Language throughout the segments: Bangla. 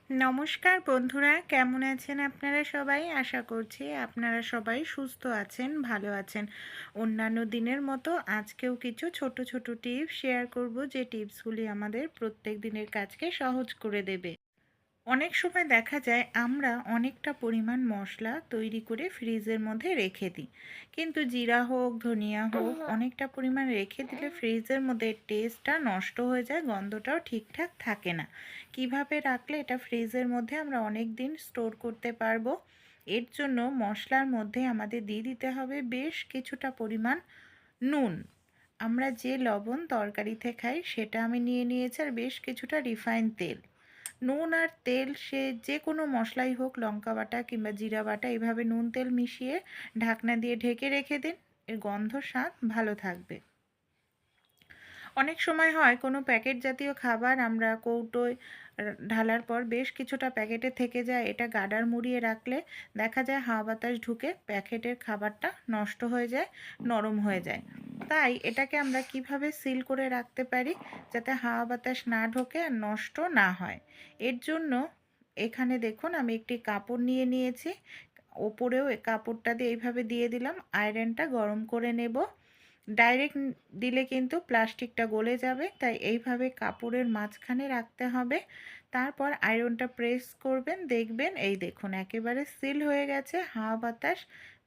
নমস্কার বন্ধুরা, কেমন আছেন আপনারা সবাই? আশা করছি আপনারা সবাই সুস্থ আছেন, ভালো আছেন। অন্যান্য দিনের মতো আজকেও কিছু ছোট ছোট টিপস শেয়ার করব, যে টিপসগুলি আমাদের প্রত্যেক দিনের কাজকে সহজ করে দেবে। অনেক সময় দেখা যায় আমরা অনেকটা পরিমাণ মশলা তৈরি করে ফ্রিজের মধ্যে রেখে দিই, কিন্তু জিরা হোক, ধনিয়া হোক, অনেকটা পরিমাণ রেখে দিলে ফ্রিজের মধ্যে টেস্টটা নষ্ট হয়ে যায়, গন্ধটাও ঠিকঠাক থাকে না। কিভাবে রাখলে এটা ফ্রিজের মধ্যে আমরা অনেক দিন স্টোর করতে পারবো? এর জন্য মশলার মধ্যে আমাদের দিয়ে দিতে হবে বেশ কিছুটা পরিমাণ নুন। আমরা যে লবণ তরকারিতে খাই সেটা আমি নিয়ে নিয়েছি, আর বেশ কিছুটা রিফাইন তেল। নুন আর তেল সে যে কোনো মশলাই হোক, লঙ্কা বাটা কিংবা জিরা বাটা, এভাবে নুন তেল মিশিয়ে ঢাকনা দিয়ে ঢেকে রেখে দিন। এর গন্ধ স্বাদ ভালো থাকবে। অনেক সময় হয় কোনো প্যাকেট জাতীয় খাবার আমরা কৌটোয় ঢালার পর বেশ কিছুটা প্যাকেটে থেকে যায়, এটা গার্ডার মুড়িয়ে রাখলে দেখা যায় হাওয়া বাতাস ঢুকে প্যাকেটের খাবারটা নষ্ট হয়ে যায়, নরম হয়ে যায়। তাই এটাকে আমরা কিভাবে সিল করে রাখতে পারি যাতে হাওয়া বাতাস না ঢোকে আর নষ্ট না হয়? এর জন্য এখানে দেখুন, আমি একটি কাপড় নিয়ে নিয়েছি, ওপরেও কাপড়টা দিয়ে এইভাবে দিয়ে দিলাম। আয়রনটা গরম করে নেব। ডাইরেক্ট দিলে কিন্তু প্লাস্টিকটা গলে যাবে, তাই এইভাবে কাপড়ের মাঝখানে রাখতে হবে। তারপর আয়রনটা প্রেস করবেন, দেখবেন এই দেখুন একেবারে সিল হয়ে গেছে, হাওয়া বাতাস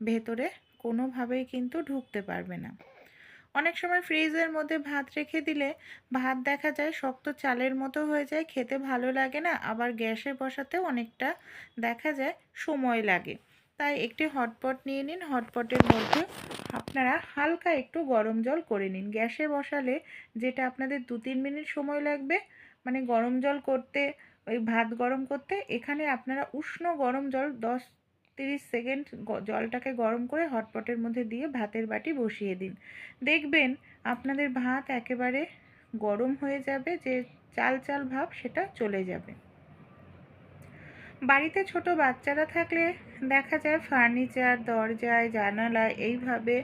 ভেতরে কোনোভাবেই কিন্তু ঢুকতে পারবে না। অনেক সময় ফ্রিজের মধ্যে ভাত রেখে দিলে ভাত দেখা যায় শক্ত চালের মতো হয়ে যায়, খেতে ভালো লাগে না, আবার গ্যাসে বসাতেও অনেকটা দেখা যায় সময় লাগে। তাই একটি হটপট নিয়ে নিন, হটপটের মধ্যে আপনারা হালকা একটু গরম জল করে নিন। গ্যাসে বসালে যেটা আপনাদের 2-3 মিনিট সময় লাগবে, মানে গরম জল করতে, ওই ভাত গরম করতে, এখানে আপনারা উষ্ণ গরম জল 10-30 সেকেন্ড জলটাকে গরম করে হটপটের মধ্যে দিয়ে ভাতের বাটি বসিয়ে দিন। দেখবেন আপনাদের ভাত একেবারে গরম হয়ে যাবে, যে চাল চাল ভাব সেটা চলে যাবে। বাড়িতে ছোট বাচ্চারা থাকলে দেখা যায় ফার্নিচার, দরজায়, জানালায় এইভাবে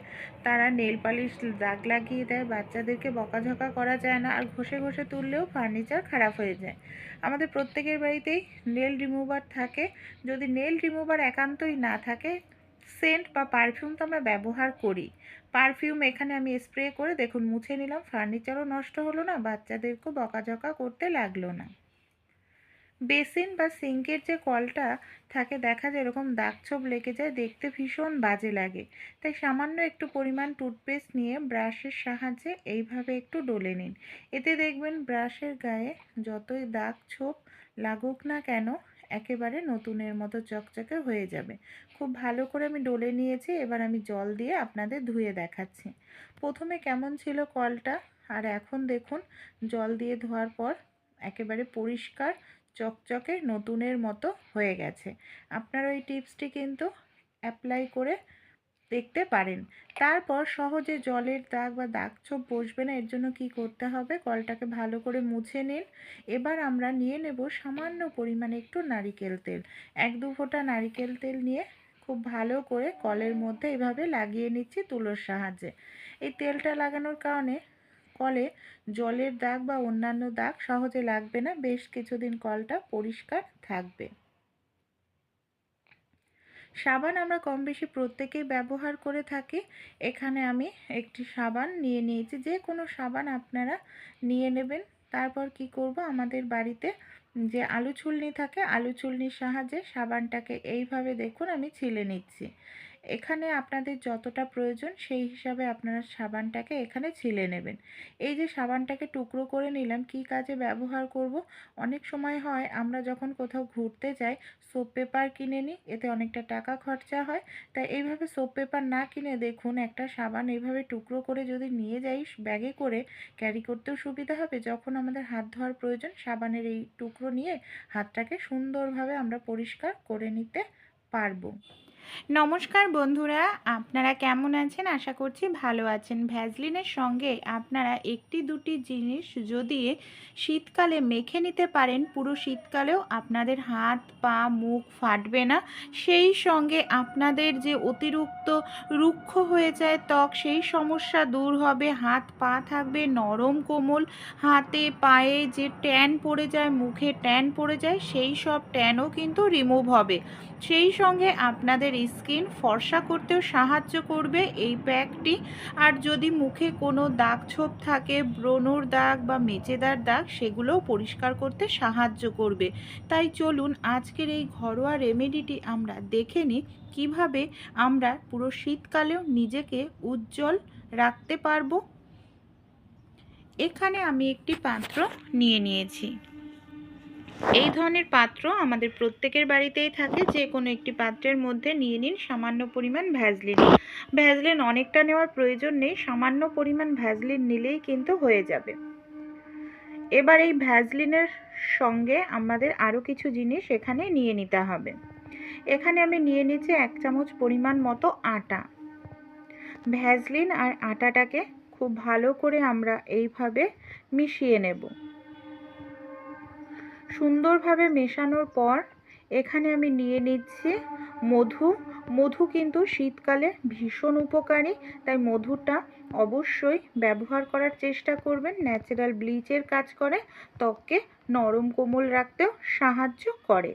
তারা নেল পালিশ দাগ লাগিয়ে দেয়। বাচ্চাদেরকে বকাঝকা করা যায় না, আর ঘষে ঘষে তুললেও ফার্নিচার খারাপ হয়ে যায়। আমাদের প্রত্যেকের বাড়িতেই নেল রিমুভার থাকে। যদি নেল রিমুভার একান্তই না থাকে, সেন্ট বা পারফিউম তো আমরা ব্যবহার করি। পারফিউম এখানে আমি স্প্রে করে দেখুন মুছে নিলাম, ফার্নিচারও নষ্ট হলো না, বাচ্চাদেরকেও বকাঝকা করতে লাগলো না। বেসিন বা সিঙ্কের যে কলটা থাকে দেখা যায় এরকম দাগ ছোপ লেগে যায়, দেখতে ভীষণ বাজে লাগে। তাই সামান্য একটু পরিমাণ টুথপেস্ট নিয়ে ব্রাশের সাহায্যে এইভাবে একটু ডলে নিন। এতে দেখবেন ব্রাশের গায়ে যতই দাগ ছোপ লাগুক না কেন একেবারে নতুনের মতো চকচকে হয়ে যাবে। খুব ভালো করে আমি ডলে নিয়েছি, এবার আমি জল দিয়ে আপনাদের ধুয়ে দেখাচ্ছি। প্রথমে কেমন ছিল কলটা, আর এখন দেখুন জল দিয়ে ধোয়ার পর একেবারে পরিষ্কার চকচকে নতুনের মতো হয়ে গেছে। আপনারা ওই টিপসটি কিন্তু অ্যাপ্লাই করে দেখতে পারেন। তারপর সহজে জলের দাগ বা দাগ ছোপ বসবে না, এর জন্য কি করতে হবে, কলটাকে ভালো করে মুছে নিন। এবার আমরা নিয়ে নেব সামান্য পরিমাণে একটু নারিকেল তেল। 1-2 ফোঁটা নারিকেল তেল নিয়ে খুব ভালো করে কলের মধ্যে এভাবে লাগিয়ে নিচ্ছি তুলোর সাহায্যে। এই তেলটা লাগানোর কারণে কলে জলের দাগ বা অন্যান্য দাগ সহজে লাগবে না, বেশ কিছুদিন কলটা পরিষ্কার থাকবে। সাবান আমরা কম বেশি প্রত্যেকেই ব্যবহার করে থাকি। এখানে আমি একটি সাবান নিয়ে নিয়েছি, যে কোনো সাবান আপনারা নিয়ে নেবেন। তারপর কি করব, আমাদের বাড়িতে যে আলু ছুলনি থাকে, আলু ছুলনির সাহায্যে সাবানটাকে এইভাবে দেখুন আমি ছিলে নিচ্ছি। এখানে আপনাদের যতটা প্রয়োজন সেই হিসাবে আপনারা সাবানটাকে এখানে ছিলে নেবেন। এই যে সাবানটাকে টুকরো করে নিলাম, কি কাজে ব্যবহার করব? অনেক সময় হয় আমরা যখন কোথাও ঘুরতে যাই সোপ পেপার কিনে নিই, এতে অনেকটা টাকা খরচা হয়। তাই এইভাবে সোপ পেপার না কিনে দেখুন একটা সাবান এইভাবে টুকরো করে যদি নিয়ে যাই ব্যাগে করে, ক্যারি করতেও সুবিধা হবে। যখন আমাদের হাত ধোয়ার প্রয়োজন, সাবানের এই টুকরো নিয়ে হাতটাকে সুন্দরভাবে আমরা পরিষ্কার করে নিতে পারবো। নমস্কার বন্ধুরা, আপনারা কেমন আছেন? আশা করছি ভালো আছেন। ভ্যাসলিনের সঙ্গে আপনারা একটি দুটি জিনিস যদি শীতকালে মেখে নিতে পারেন, পুরো শীতকালেও আপনাদের হাত পা মুখ ফাটবে না। সেই সঙ্গে আপনাদের যে অতিরিক্ত রুক্ষ হয়ে যায় ত্বক, সেই সমস্যা দূর হবে। হাত পা থাকবে নরম কোমল, হাতে পায়ে যে ট্যান পড়ে যায়, মুখে ট্যান পড়ে যায়, সেই সব ট্যানও কিন্তু রিমুভ হবে। সেই সঙ্গে আপনাদের স্কিন ফর্সা করতেও সাহায্য করবে এই প্যাকটি। আর যদি মুখে কোনো দাগ ছোপ থাকে, ব্রণর দাগ বা মেচেদার দাগ, সেগুলোও পরিষ্কার করতে সাহায্য করবে। তাই চলুন আজকের এই ঘরোয়া রেমেডিটি আমরা দেখে নিই কীভাবে আমরা পুরো শীতকালেও নিজেকে উজ্জ্বল রাখতে পারবো। এখানে আমি একটি পাত্র নিয়ে নিয়েছি। এই ধরনের পাত্র আমাদের প্রত্যেকের বাড়িতেই থাকে। যে কোনো একটি পাত্রের মধ্যে নিয়ে নিন সামান্য পরিমাণ ভ্যাসলিন। ভ্যাসলিন অনেকটা নেওয়ার প্রয়োজন নেই, সামান্য পরিমাণ ভ্যাসলিন নিলেই কিন্তু হয়ে যাবে। এবার এই ভ্যাসলিনের সঙ্গে আমাদের আরও কিছু জিনিস এখানে নিয়ে নিতে হবে। এখানে আমি নিয়ে নিচ্ছি 1 চামচ পরিমাণ মতো আটা। ভ্যাসলিন আর আটাটাকে খুব ভালো করে আমরা এইভাবে মিশিয়ে নেব। সুন্দরভাবে মেশানোর পর এখানে আমি নিয়ে নিচ্ছি মধু। মধু কিন্তু শীতকালে ভীষণ উপকারী, তাই মধুটা অবশ্যই ব্যবহার করার চেষ্টা করবেন। ন্যাচারাল ব্লিচের কাজ করে, ত্বককে নরম কোমল রাখতেও সাহায্য করে।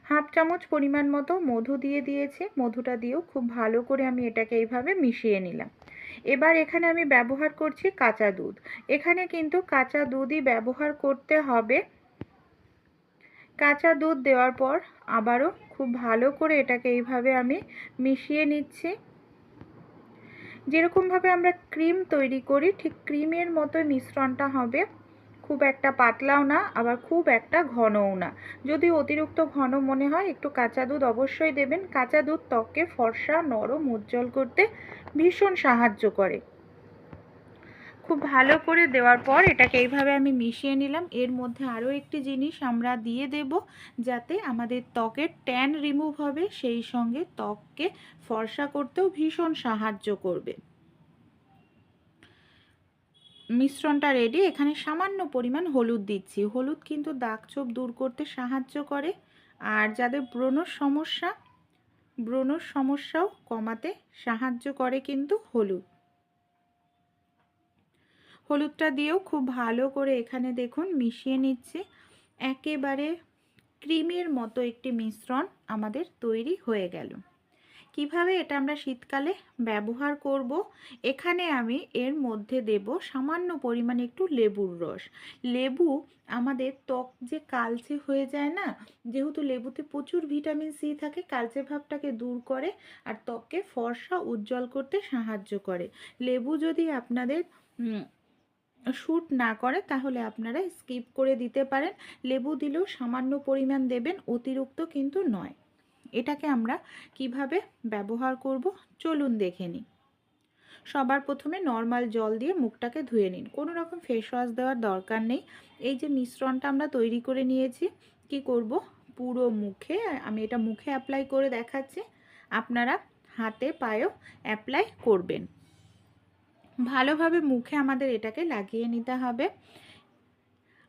1/2 চামচ পরিমাণ মতো মধু দিয়ে দিয়েছি। মধুটা দিয়েও খুব ভালো করে আমি এটাকে এইভাবে মিশিয়ে নিলাম। এবার এখানে আমি ব্যবহার করছি কাঁচা দুধ। এখানে কিন্তু কাঁচা দুধই ব্যবহার করতে হবে। কাঁচা দুধ দেওয়ার পর আবারও খুব ভালো করে এটাকে এইভাবে আমি মিশিয়ে নিচ্ছি। যেরকমভাবে আমরা ক্রিম তৈরি করি ঠিক ক্রিমের মতো মিশ্রণটা হবে। খুব একটা পাতলাও না, আবার খুব একটা ঘনও না। যদি অতিরিক্ত ঘন মনে হয় একটু কাঁচা দুধ অবশ্যই দেবেন। কাঁচা দুধ ত্বককে ফর্সা নরম উজ্জ্বল করতে ভীষণ সাহায্য করে। খুব ভালো করে দেওয়ার পর এটাকে এইভাবে আমি মিশিয়ে নিলাম। এর মধ্যে আরও একটি জিনিস আমরা দিয়ে দেব যাতে আমাদের ত্বকের ট্যান রিমুভ হবে, সেই সঙ্গে ত্বককে ফর্সা করতেও ভীষণ সাহায্য করবে। মিশ্রণটা রেডি। এখানে সামান্য পরিমাণ হলুদ দিচ্ছি। হলুদ কিন্তু দাগ ছোপ দূর করতে সাহায্য করে, আর যাদের ব্রণর সমস্যাও কমাতে সাহায্য করে কিন্তু হলুদটা দিয়েও খুব ভালো করে এখানে দেখুন মিশিয়ে নিচ্ছে। একেবারে ক্রিমের মতো একটি মিশ্রণ আমাদের তৈরি হয়ে গেল। কিভাবে এটা আমরা শীতকালে ব্যবহার করব, এখানে আমি এর মধ্যে দেব সামান্য পরিমাণে একটু লেবুর রস। লেবু আমাদের ত্বক যে কালচে হয়ে যায় না, যেহেতু লেবুতে প্রচুর ভিটামিন সি থাকে, কালচে ভাবটাকে দূর করে আর ত্বককে ফর্সা উজ্জ্বল করতে সাহায্য করে। লেবু যদি আপনাদের শ্যুট না করে তাহলে আপনারা স্কিপ করে দিতে পারেন। লেবু দিলেও সামান্য পরিমাণ দেবেন, অতিরিক্ত কিন্তু নয়। এটাকে আমরা কিভাবে ব্যবহার করব চলুন দেখে নিই। সবার প্রথমে নর্মাল জল দিয়ে মুখটাকে ধুয়ে নিন, কোনো রকম ফেস ওয়াশ দেওয়ার দরকার নেই। এই যে মিশ্রণটা আমরা তৈরি করে নিয়েছি, কি করব পুরো মুখে, আমি এটা মুখে অ্যাপ্লাই করে দেখাচ্ছি, আপনারা হাতে পায়েও অ্যাপ্লাই করবেন। ভালোভাবে মুখে আমাদের এটাকে লাগিয়ে নিতে হবে।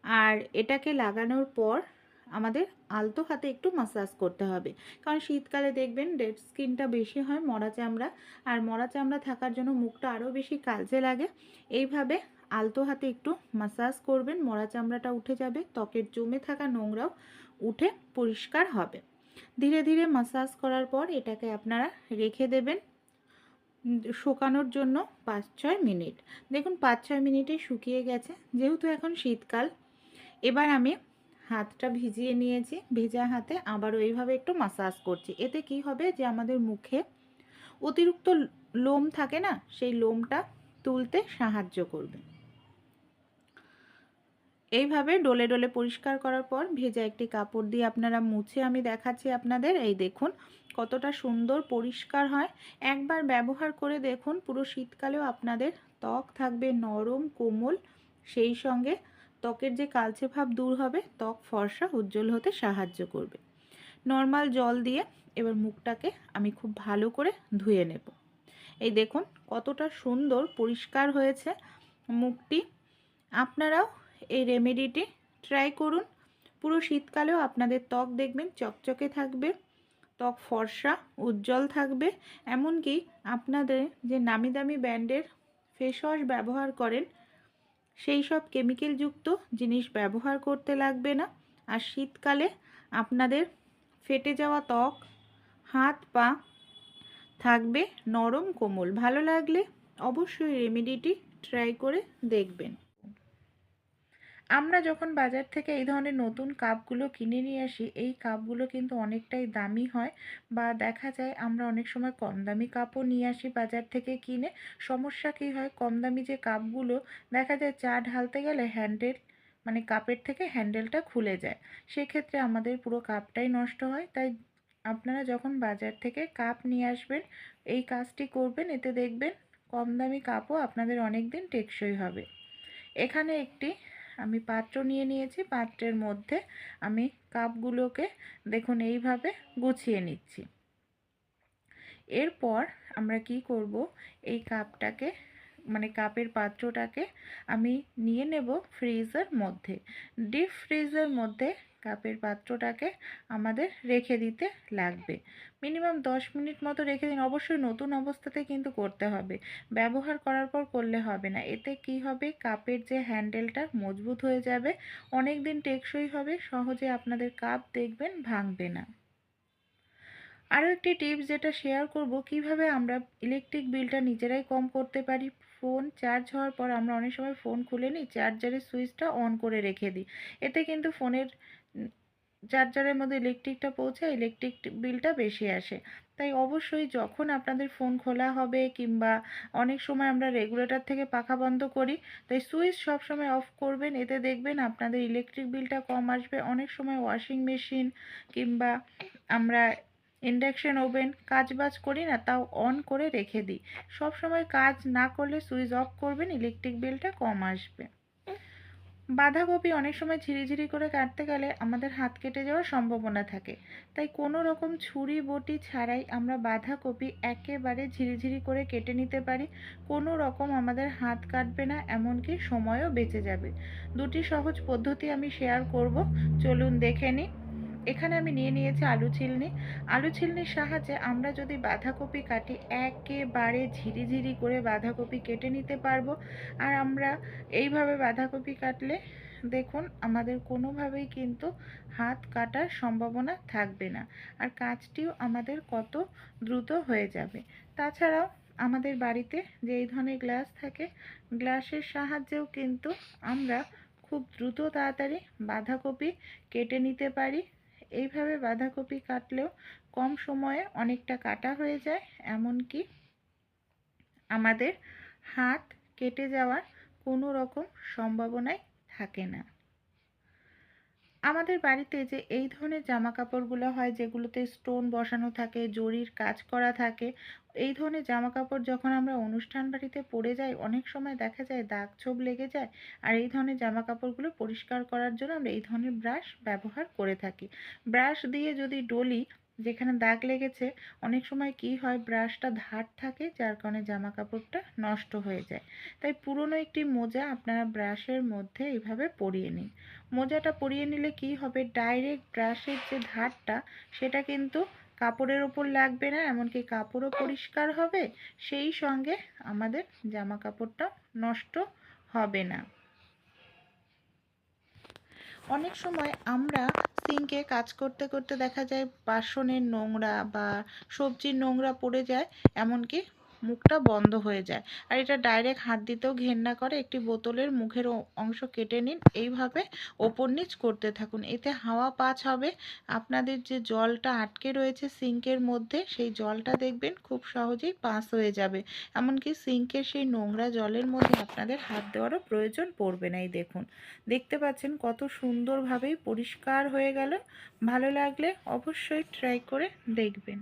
আর এটাকে লাগানোর পর আমাদের আলতো হাতে একটু মাসাজ করতে হবে, কারণ শীতকালে দেখবেন ডেড স্কিনটা বেশি হয়, মরা চামড়া, আর মরা চামড়া থাকার জন্য মুখটা আরও বেশি কালচে লাগে। এইভাবে আলতো হাতে একটু মাসাজ করবেন, মরা চামড়াটা উঠে যাবে, ত্বকের জমে থাকা নোংরাও উঠে পরিষ্কার হবে। ধীরে ধীরে মাসাজ করার পর এটাকে আপনারা রেখে দেবেন শুকানোর জন্য 5-6 মিনিট। দেখুন 5-6 মিনিটেই শুকিয়ে গেছে। যেহেতু এখন শীতকাল, এবার আমি হাতটা ভিজিয়ে নিয়েছি, ভেজা হাতে আবারও এইভাবে একটু মাসাজ করছি। এতে কি হবে যে আমাদের মুখে অতিরিক্ত লোম থাকে না, সেই লোমটা তুলতে সাহায্য করবে। এইভাবে ডলে ডলে পরিষ্কার করার পর ভেজা একটি কাপড় দিয়ে আপনারা মুছে আমি দেখাচ্ছি আপনাদের। এই দেখুন কতটা সুন্দর পরিষ্কার হয়। একবার ব্যবহার করে দেখুন, পুরো শীতকালেও আপনাদের ত্বক থাকবে নরম কোমল, সেই সঙ্গে ত্বকের যে কালচে ভাব দূর হবে, ত্বক ফর্সা উজ্জ্বল হতে সাহায্য করবে। নর্মাল জল দিয়ে এবার মুখটাকে আমি খুব ভালো করে ধুয়ে নেব। এই দেখুন কতটা সুন্দর পরিষ্কার হয়েছে মুখটি। আপনারাও এই রেমেডিটি ট্রাই করুন। পুরো শীতকালেও আপনাদের ত্বক দেখবেন চকচকে থাকবে, ত্বক ফর্সা উজ্জ্বল থাকবে। এমনকি আপনাদের যে নামি দামি ব্র্যান্ডের ফেস ওয়াশ ব্যবহার করেন সেই সব কেমিক্যালযুক্ত জিনিস ব্যবহার করতে লাগবে না। আর শীতকালে আপনাদের ফেটে যাওয়া ত্বক, হাত পা থাকবে নরম কোমল। ভালো লাগলে অবশ্যই রেমেডিটি ট্রাই করে দেখবেন। আমরা যখন বাজার থেকে এই ধরনের নতুন কাপগুলো কিনে নিয়ে আসি, এই কাপগুলো কিন্তু অনেকটাই দামি হয়, বা দেখা যায় আমরা অনেক সময় কম দামি কাপও নিয়ে আসি বাজার থেকে কিনে। সমস্যা কী হয়, কম দামি যে কাপগুলো দেখা যায় চা ঢালতে গেলে হ্যান্ডেল মানে কাপের থেকে হ্যান্ডেলটা খুলে যায়, সেক্ষেত্রে আমাদের পুরো কাপটাই নষ্ট হয়। তাই আপনারা যখন বাজার থেকে কাপ নিয়ে আসবেন এই কাজটি করবেন, এতে দেখবেন কম দামি কাপও আপনাদের অনেক দিন টেকসই হবে। এখানে একটি আমি পাত্র নিয়ে নিয়েছি, পাত্রের মধ্যে আমি কাপগুলোকে দেখুন এইভাবে গুছিয়ে নিচ্ছি। এরপর আমরা কি করব, এই কাপটাকে মানে কাপের পাত্রটাকে আমি নিয়ে নেব ফ্রিজের মধ্যে। ডিপ ফ্রিজের মধ্যে কাপের পাত্রটাকে আমাদের রেখে দিতে লাগবে। মিনিমাম 10 মিনিট মতো রেখে দিন। অবশ্যই নতুন অবস্থাতে কিন্তু করতে হবে, ব্যবহার করার পর করলে হবে না। এতে কি হবে, কাপের যে হ্যান্ডেলটা মজবুত হয়ে যাবে, অনেক দিন টেকসই হবে, সহজে আপনাদের কাপ দেখবেন ভাঙবে না। আরও একটি টিপস যেটা শেয়ার করব, কিভাবে আমরা ইলেকট্রিক বিলটা নিজেরাই কম করতে পারি। ফোন চার্জ হওয়ার পর আমরা অনেক সময় ফোন খুলে নিই, চার্জারের সুইচটা অন করে রেখে দিই। এতে কিন্তু ফোনের চার্জারের মধ্যে ইলেকট্রিকটা পৌঁছায়, ইলেকট্রিক বিলটা বেশি আসে। তাই অবশ্যই যখন আপনাদের ফোন খোলা হবে, কিংবা অনেক সময় আমরা রেগুলেটর থেকে পাখা বন্ধ করি, তাই সুইচ সবসময় অফ করবেন। এতে দেখবেন আপনাদের ইলেকট্রিক বিলটা কম আসবে। অনেক সময় ওয়াশিং মেশিন কিংবা আমরা ইন্ডাকশন ওভেন কাজবাজ করি না, তাও অন করে রেখে দিই। সব সময় কাজ না করলে সুইচ অফ করবেন, ইলেকট্রিক বিলটা কম আসবে। বাঁধাকপি অনেক সময় ঝিরিঝিরি করে কাটতে গেলে আমাদের হাত কেটে যাওয়ার সম্ভাবনা থাকে। তাই কোনো রকম ছুরি বটি ছাড়াই আমরা বাঁধাকপি একেবারে ঝিরিঝিরি করে কেটে নিতে পারি। কোনো রকম আমাদের হাত কাটবে না, এমনকি সময়ও বেঁচে যাবে। দুটি সহজ পদ্ধতি আমি শেয়ার করব, চলুন দেখে নিই। এখানে আমি নিয়ে নিয়েছি আলু ছিলনি। আলু ছিলনির সাহায্যে আমরা যদি বাঁধাকপি কাটি, একেবারে ঝিরিঝিরি করে বাঁধাকপি কেটে নিতে পারবো। আর আমরা এইভাবে বাঁধাকপি কাটলে দেখুন আমাদের কোনোভাবেই কিন্তু হাত কাটার সম্ভাবনা থাকবে না, আর কাজটিও আমাদের কত দ্রুত হয়ে যাবে। তাছাড়াও আমাদের বাড়িতে যে এই ধরনের গ্লাস থাকে, গ্লাসের সাহায্যেও কিন্তু আমরা খুব দ্রুত তাড়াতাড়ি বাঁধাকপি কেটে নিতে পারি। এইভাবে বাঁধাকপি কাটলেও কম সময়ে অনেকটা কাটা হয়ে যায়, এমনকি আমাদের হাত কেটে যাওয়ার কোনো রকম সম্ভাবনাই থাকে না। আমাদের বাড়িতে যে এই ধরনের জামা কাপড়গুলো হয়, যেগুলোতে স্টোন বসানো থাকে, জরির কাজ করা থাকে, এই ধরনের জামা কাপড় যখন আমরা অনুষ্ঠান বাড়িতে পরে যাই, অনেক সময় দেখা যায় দাগ ছোপ লেগে যায়। আর এই ধরনের জামা কাপড়গুলো পরিষ্কার করার জন্য আমরা এই ধরনের ব্রাশ ব্যবহার করে থাকি। ব্রাশ দিয়ে যদি ডলি, যেখানে দাগ লেগেছে, অনেক সময় কি হয়, ব্রাশটা ধার থাকে, যার কারণে জামা কাপড়টা নষ্ট হয়ে যায়। তাই পুরনো একটি মোজা আপনারা ব্রাশের মধ্যে এইভাবে পরিয়ে নিন। মোজাটা পরিয়ে নিলে কি হবে, ডাইরেক্ট ব্রাশের যে ধারটা সেটা কিন্তু কাপড়ের ওপর লাগবে না, এমনকি কাপড়ও পরিষ্কার হবে, সেই সঙ্গে আমাদের জামা কাপড়টা নষ্ট হবে না। অনেক সময় আমরা সিঙ্কে কাজ করতে করতে দেখা যায় বাসনের নোংরা বা সবজির নোংরা পড়ে যায়, এমনকি মুখটা বন্ধ হয়ে যায়। আর এটা ডাইরেক্ট হাত দিতেও ঘেন্না করে। একটি বোতলের মুখের অংশ কেটে নিন, এইভাবে ওপর নিচ করতে থাকুন। এতে হাওয়া পাস হবে, আপনাদের যে জলটা আটকে রয়েছে সিঙ্কের মধ্যে, সেই জলটা দেখবেন খুব সহজেই পাস হয়ে যাবে। এমনকি সিঙ্কের সেই নোংরা জলের মধ্যে আপনাদের হাত দেওয়ারও প্রয়োজন পড়বে না। এই দেখুন, দেখতে পাচ্ছেন কত সুন্দরভাবেই পরিষ্কার হয়ে গেল। ভালো লাগলে অবশ্যই ট্রাই করে দেখবেন।